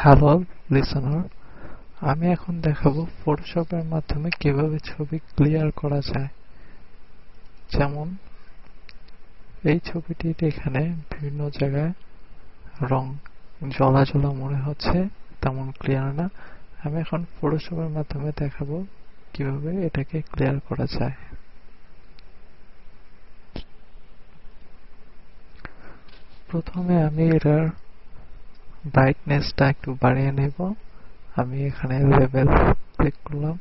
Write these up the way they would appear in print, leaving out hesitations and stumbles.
Hello listener, আমি এখন দেখাবো ফটোশপের মাধ্যমে কিভাবে ছবি ক্লিয়ার করা যায়। যেমন এই ছবিটির এখানে বিভিন্ন জায়গায় রং জ্বলা জ্বলা মনে হচ্ছে, তেমন ক্লিয়ার না। আমি এখন ফটোশপের মাধ্যমে দেখাবো কিভাবে এটাকে ক্লিয়ার করা যায়। প্রথমে আমি এটার ব্রাইটনেসটা একটু বাড়িয়ে নেব। আমি এখানে লেভেল ক্লিক করলাম,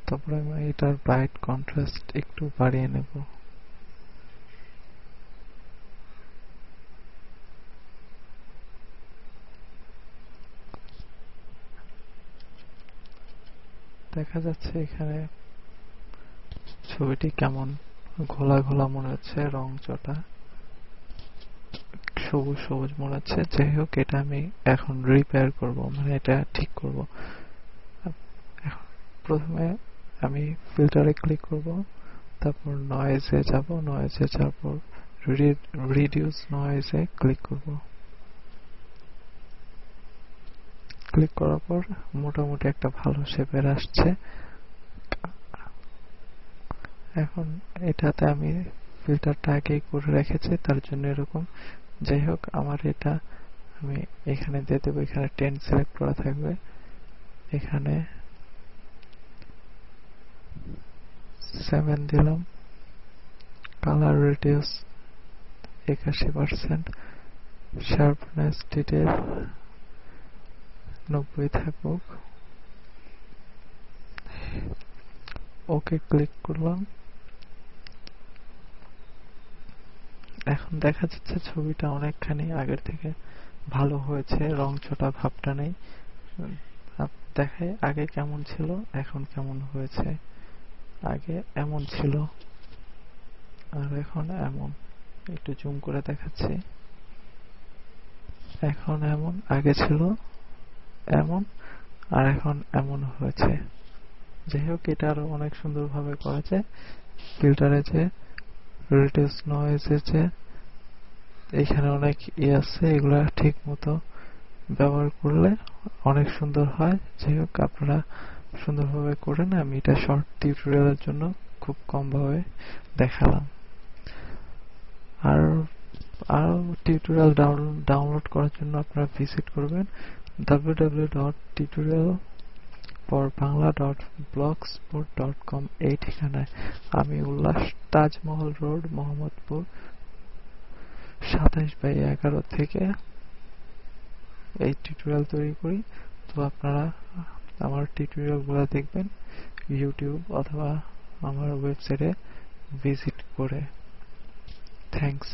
তারপরে আমি এটার ব্রাইট কন্ট্রাস্ট একটু বাড়িয়ে নেব। দেখা যাচ্ছে এখানে ছবিটি কেমন ঘোলা ঘোলা মনে হচ্ছে, রং চটা সবুজ সবুজ মনে হচ্ছে। যাই হোক, এটা আমি এখন রিপেয়ার করব, মানে এটা ঠিক করব। এখন প্রথমে আমি ফিল্টারে ক্লিক করব, তারপর নয়েজে যাব, নয়েজে যাওয়ার পর রিডিউস নয়েজে ক্লিক করব। ক্লিক করার পর মোটামুটি একটা ভালো শেপের আসছে। এখন এটাতে আমি ফিল্টারটা আগেই করে রেখেছি, তার জন্য এরকম। যাই হোক, আমার এটা আমি এখানে দিয়ে দেবো। এখানে 10 সিলেক্ট করা থাকবে, এখানে 7 দিলাম। কালার রিডিউস 81%, শার্পনেস ডিটেল 90 থাকুক। ওকে ক্লিক করলাম। এখন দেখা যাচ্ছে ছবিটা অনেকখানি আগের থেকে ভালো হয়েছে, রং চটা ভাবটা নেই। দেখায় আগে কেমন ছিল, এখন কেমন হয়েছে। আগে এমন ছিল আর এখন এমন। একটু জুম করে দেখাচ্ছি। এখন এমন, আগে ছিল এমন, আর এখন এমন হয়েছে। যাই হোক, এটা আরো অনেক সুন্দরভাবে করা যায়। ফিল্টারে যে রিডিউস নয়েজ আছে, এখানে অনেক আছে, এগুলা ঠিক মতো ব্যবহার করলে অনেক সুন্দর হয়। যাই হোক, আপনারা সুন্দরভাবে করেন। আমি এটা শর্ট টিউটোরিয়ালের জন্য খুব কম ভাবে দেখালাম। আর আরো টিউটোরিয়াল ডাউনলোড করার জন্য আপনারা ভিজিট করবেন www.tutorialforbangla.blogspot.com। এই ঠিকানায় আমি উল্লাস, তাজমহল রোড, মোহাম্মদপুর 27/11 থেকে এই টিউটোরিয়াল তৈরি করি। তো আপনারা আমার টিউটোরিয়ালগুলো দেখবেন ইউটিউব অথবা আমার ওয়েবসাইটে ভিজিট করে। থ্যাঙ্কস।